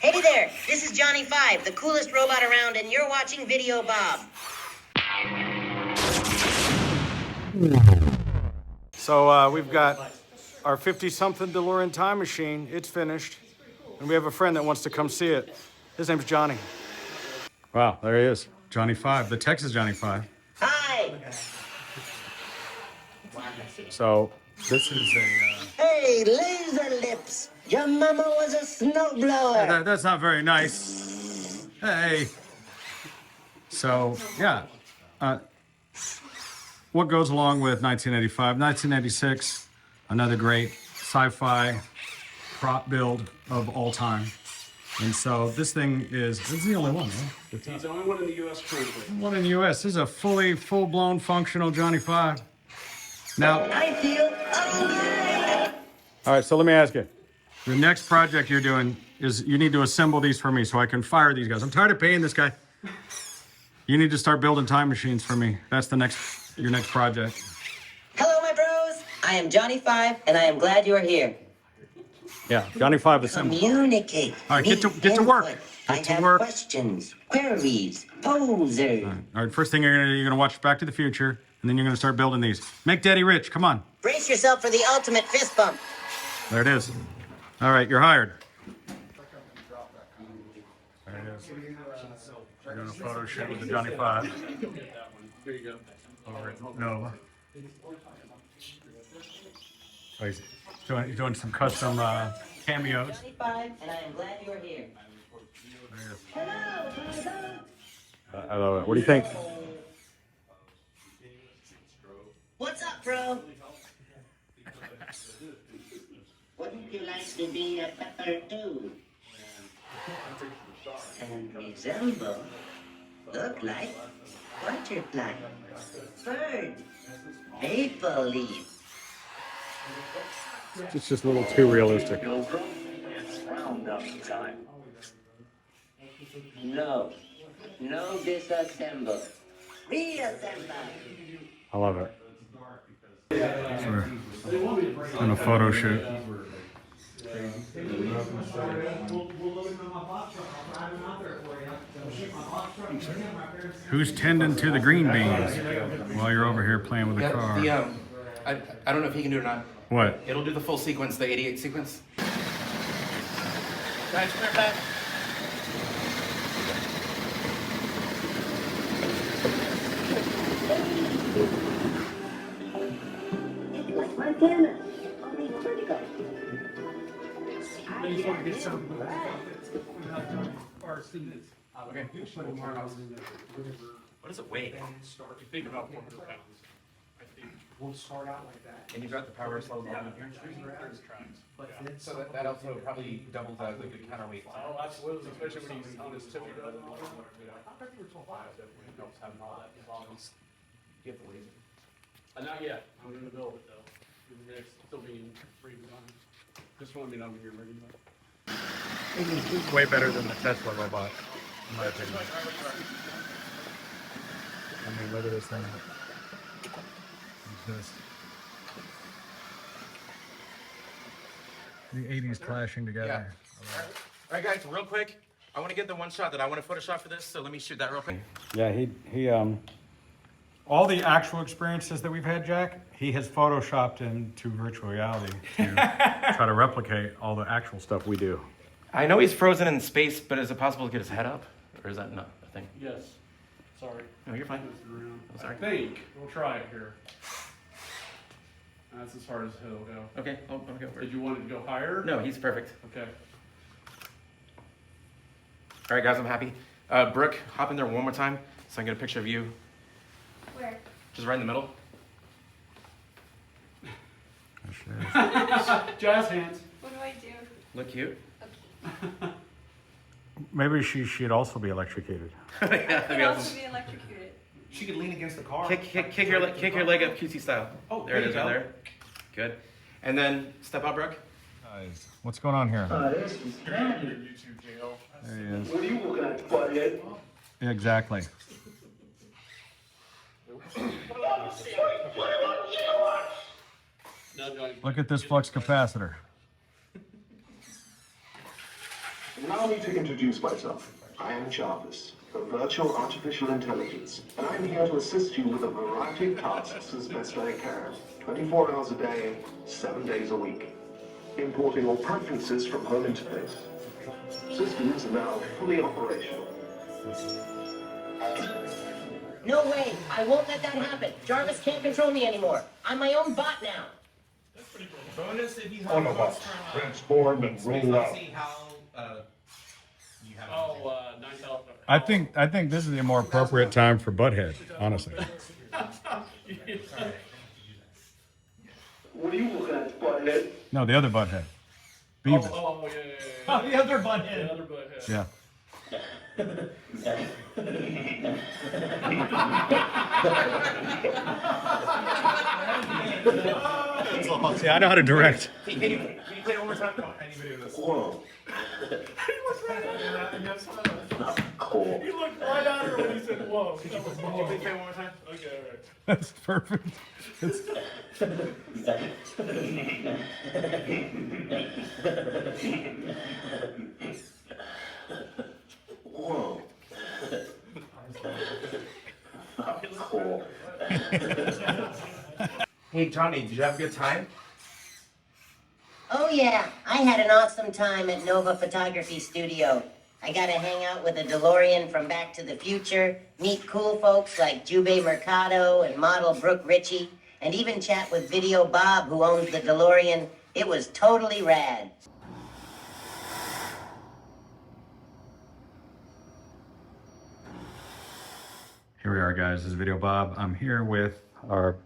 Hey there, this is Johnny-5, the coolest robot around, and you're watching Videobob. So we've got our 50-something DeLorean time machine. It's finished. And we have a friend that wants to come see it. His name's Johnny. Wow, there he is. Johnny-5, the Texas Johnny-5. Hi! So this is a... Hey, laser lips! Your mama was a snowblower! That's not very nice. Hey. So, yeah. What goes along with 1985? 1986, another great sci-fi prop build of all time. And so this thing is, this is the only one, right? He's the only one in the U.S. currently. One in the U.S. This is a full-blown functional Johnny-5. Now, I feel alive! all right, so let me ask you. The next project you're doing is you need to assemble these for me so I can fire these guys. I'm tired of paying this guy. You need to start building time machines for me. That's your next project. Hello, my bros! I am Johnny-5, and I am glad you are here. Yeah, Johnny-5 assemble. Communicate. All right, get to work. I have questions, queries, posers. All right, first thing you're gonna watch Back to the Future, and then you're gonna start building these. Make Daddy rich. Come on. Brace yourself for the ultimate fist bump. There it is. All right, you're hired. There it is. We're doing a photo shoot with the Johnny-5. There you go. Over at Nova. Oh, he's doing some custom cameos. Johnny-5, and I am glad you are here. There it is. I love it. What do you think? What's up, bro? Wouldn't you like to be a pepper too? And resemble, look like, butterfly, bird, maple leaf. It's just a little too realistic. It's frowned upon. No disassemble. Reassemble. I love it. So we're doing a photo shoot. Who's tending to the green beans while you're over here playing with the car? I don't know if he can do it or not. What? It'll do the full sequence, the 88 sequence. Guys, clear back. Like Montana, only vertical. Okay. What does it weigh? You think about 400 pounds. I think We'll start out like that. And you've got the power slow down here. So that also probably doubles as like the counterweight. Oh, absolutely, especially when he's on his tippy toe. I thought you were 12 miles. Definitely helps having all that volume. Get the laser. Not yet. I'm gonna build it though. It's still being redesigned. Just want me to know when you're ready. It's way better than the Tesla robot, in my opinion. I mean, look at this thing. What's this? The 80s clashing together. Yeah. All right, guys, real quick. I want to get the one shot that I want to Photoshop for this, so let me shoot that real quick. Yeah, he all the actual experiences that we've had, Jack, he has photoshopped into virtual reality to try to replicate all the actual stuff we do. I know he's frozen in space, but is it possible to get his head up? Or is that not a thing? Yes. Sorry. No, you're fine. I sorry. think we'll try it here. That's as far as he'll go. Okay, I'll go for it. Did you want it to go higher? No, he's perfect. Okay. All right, guys, I'm happy. Brooke, hop in there one more time so I can get a picture of you. Where? Just right in the middle. Jazz hands. What do I do? Look cute. Maybe she'd also be electrocuted. Yeah, I that'd can be also awesome. be electrocuted. She could lean against the car. Kick your leg up QT style. Oh, there it there is you right go. there. Good. And then step out, Brooke. Guys, what's going on here? This is standard. YouTube channel. There he is. What are you looking at, butthead? Exactly. No, Johnny. Look at this flux capacitor. Allow me to introduce myself. I am Jarvis, a virtual artificial intelligence, and I'm here to assist you with a variety of tasks as best I can, 24 hours a day, 7 days a week. Importing all preferences from home interface. Systems are now fully operational. No way! I won't let that happen. Jarvis can't control me anymore. I'm my own bot now. Bonus if you have Autobot, transform and roll out. See how you have. Oh, 9,000. I think this is a more appropriate time for Butthead, honestly. What are you looking at, butthead? No, the other Butthead. Beavis. Oh, yeah. Oh, the other butthead. The other butthead. Yeah. See, I know how to direct. Can you play it one more time? Any video of this? Whoa. Cool. He looked right at her when he said, whoa. Could you play it one more time? Okay, all right. That's perfect. Whoa. Cool. Hey, Johnny, did you have a good time? Oh yeah, I had an awesome time at Nova Photography Studio. I got to hang out with a DeLorean from Back to the Future, meet cool folks like Jube Mercado and model Brooke Ritchie, and even chat with Videobob, who owns the DeLorean. It was totally rad. Here we are, guys. This is Videobob. I'm here with our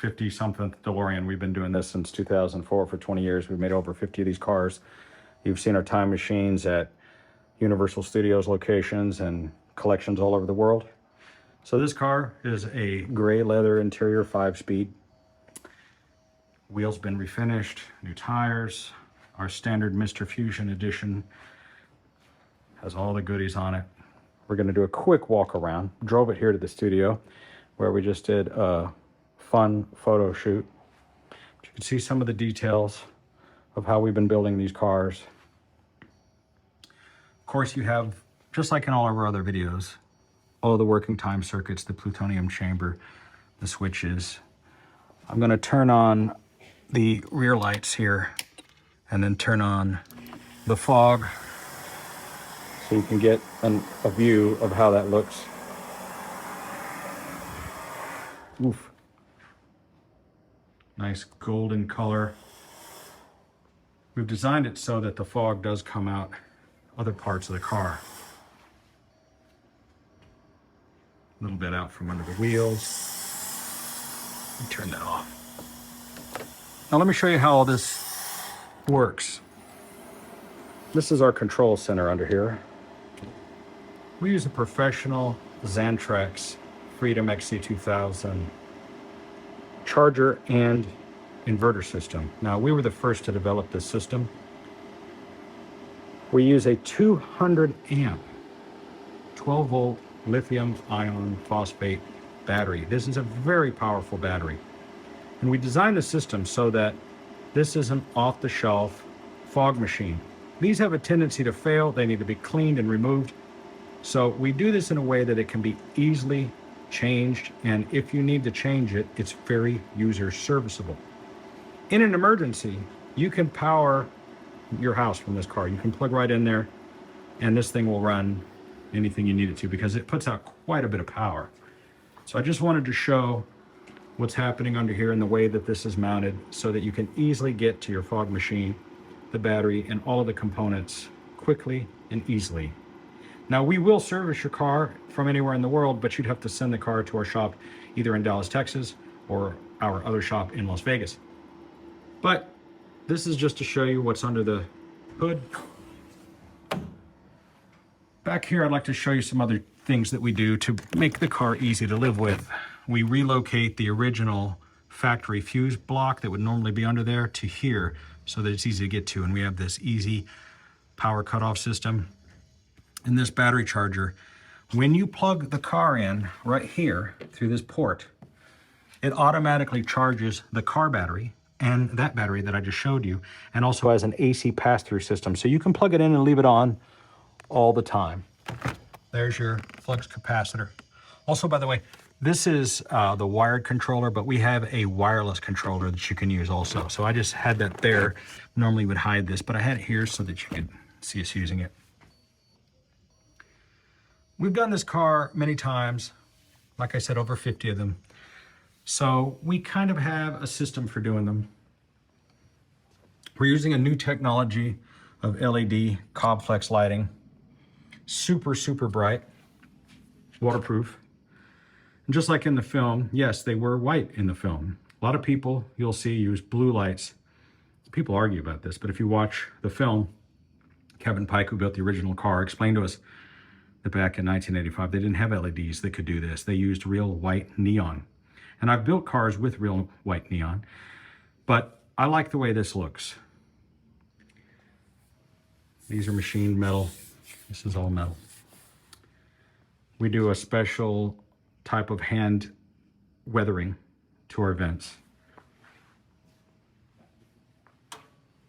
50-something DeLorean. We've been doing this since 2004 for 20 years. We've made over 50 of these cars. You've seen our time machines at Universal Studios locations and collections all over the world. So this car is a gray leather interior 5-speed. Wheels been refinished, new tires. Our standard Mr. Fusion edition has all the goodies on it. We're going to do a quick walk around. Drove it here to the studio where we just did a fun photo shoot. You can see some of the details of how we've been building these cars. Of course, you have, just like in all of our other videos, all the working time circuits, the plutonium chamber, the switches. I'm going to turn on the rear lights here and then turn on the fog so you can get a view of how that looks. Oof. Nice golden color. We've designed it so that the fog does come out other parts of the car. A little bit out from under the wheels. Let me turn that off. Now let me show you how all this works. This is our control center under here. We use a professional Xantrex Freedom XC2000 charger and inverter system. Now, we were the first to develop this system. We use a 200 amp, 12 volt lithium ion phosphate battery. This is a very powerful battery. And we designed the system so that this is an off-the-shelf fog machine. These have a tendency to fail. They need to be cleaned and removed. So we do this in a way that it can be easily changed. And if you need to change it, it's very user serviceable. In an emergency, you can power your house from this car. You can plug right in there and this thing will run anything you need it to because it puts out quite a bit of power. So I just wanted to show what's happening under here and the way that this is mounted so that you can easily get to your fog machine, the battery, and all of the components quickly and easily. Now, we will service your car from anywhere in the world, but you'd have to send the car to our shop either in Dallas, Texas, or our other shop in Las Vegas. But this is just to show you what's under the hood. Back here, I'd like to show you some other things that we do to make the car easy to live with. We relocate the original factory fuse block that would normally be under there to here so that it's easy to get to. And we have this easy power cutoff system. And this battery charger, when you plug the car in right here through this port, it automatically charges the car battery and that battery that I just showed you, and also has an AC pass-through system. So you can plug it in and leave it on all the time. There's your flux capacitor. Also, by the way, this is the wired controller, but we have a wireless controller that you can use also. So I just had that there. Normally would hide this, but I had it here so that you could see us using it. We've done this car many times. Like I said, over 50 of them. So we kind of have a system for doing them. We're using a new technology of LED cob flex lighting. Super, super bright, waterproof. And just like in the film, yes, they were white in the film. A lot of people you'll see use blue lights. People argue about this, but if you watch the film, Kevin Pike, who built the original car, explained to us that back in 1985, they didn't have LEDs that could do this. They used real white neon. And I've built cars with real white neon, but I like the way this looks. These are machined metal. This is all metal. We do a special type of hand weathering to our vents.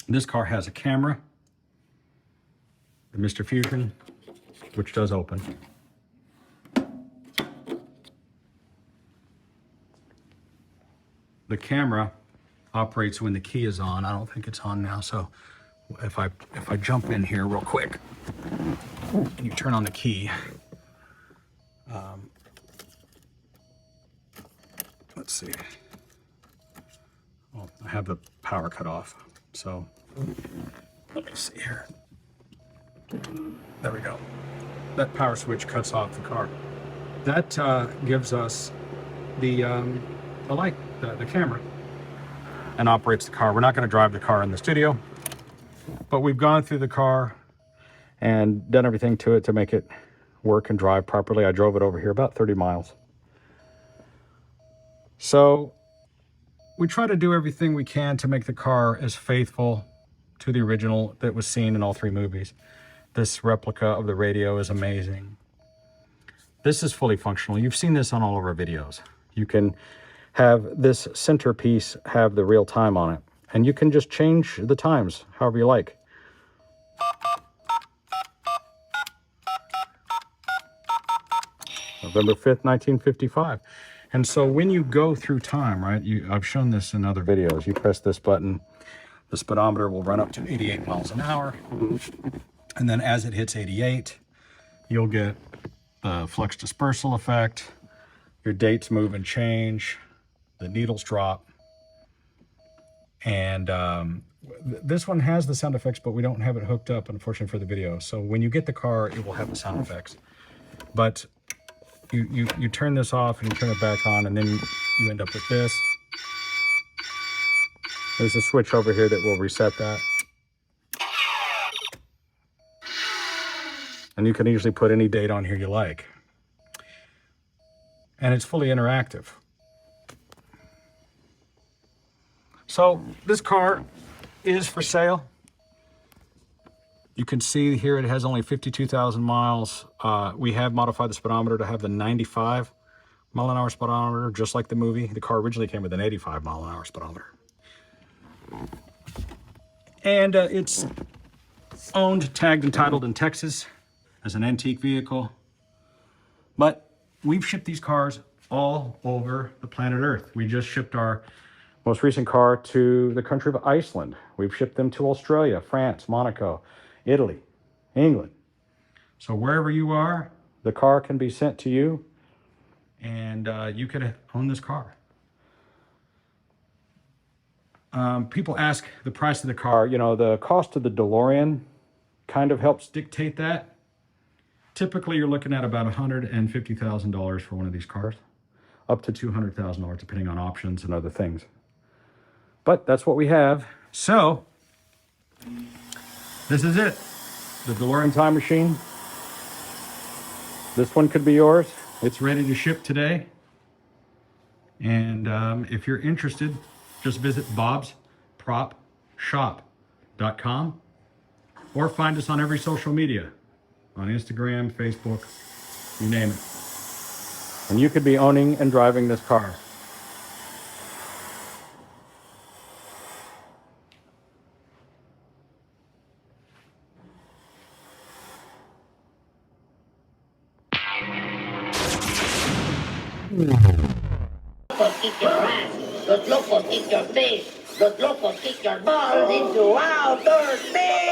This car has a camera, the Mr. Fusion, which does open. The camera operates when the key is on. I don't think it's on now, so if I jump in here real quick and you turn on the key, let's see. Well, I have the power cut off, so let me see here. There we go. That power switch cuts off the car. That gives us the light, the camera, and operates the car. We're not going to drive the car in the studio, but we've gone through the car and done everything to it to make it work and drive properly. I drove it over here about 30 miles. So we try to do everything we can to make the car as faithful to the original that was seen in all 3 movies. This replica of the radio is amazing. This is fully functional. You've seen this on all of our videos. You can have this centerpiece have the real time on it, and you can just change the times however you like. November 5th, 1955. And so when you go through time, right, I've shown this in other videos. You press this button, the speedometer will run up to 88 miles an hour. And then as it hits 88, you'll get the flux dispersal effect. Your dates move and change. The needles drop. And this one has the sound effects, but we don't have it hooked up, unfortunately, for the video. So when you get the car, it will have the sound effects. But you turn this off and you turn it back on, and then you end up with this. There's a switch over here that will reset that. And you can usually put any date on here you like. And it's fully interactive. So this car is for sale. You can see here it has only 52,000 miles. We have modified the speedometer to have the 95 mile an hour speedometer, just like the movie. The car originally came with an 85 mile an hour speedometer. And it's owned, tagged, and titled in Texas as an antique vehicle. But we've shipped these cars all over the planet Earth. We just shipped our most recent car to the country of Iceland. We've shipped them to Australia, France, Monaco, Italy, England. So wherever you are, the car can be sent to you, and you could own this car. People ask the price of the car. You know, the cost of the DeLorean kind of helps dictate that. Typically, you're looking at about $150,000 for one of these cars, up to $200,000 depending on options and other things. But that's what we have. So this is it, the DeLorean time machine. This one could be yours. It's ready to ship today. And if you're interested, just visit bobspropshop.com or find us on every social media, on Instagram, Facebook, you name it. And you could be owning and driving this car. Locos kick your ass. Los locos kick your face. Los locos kick your balls into outer space.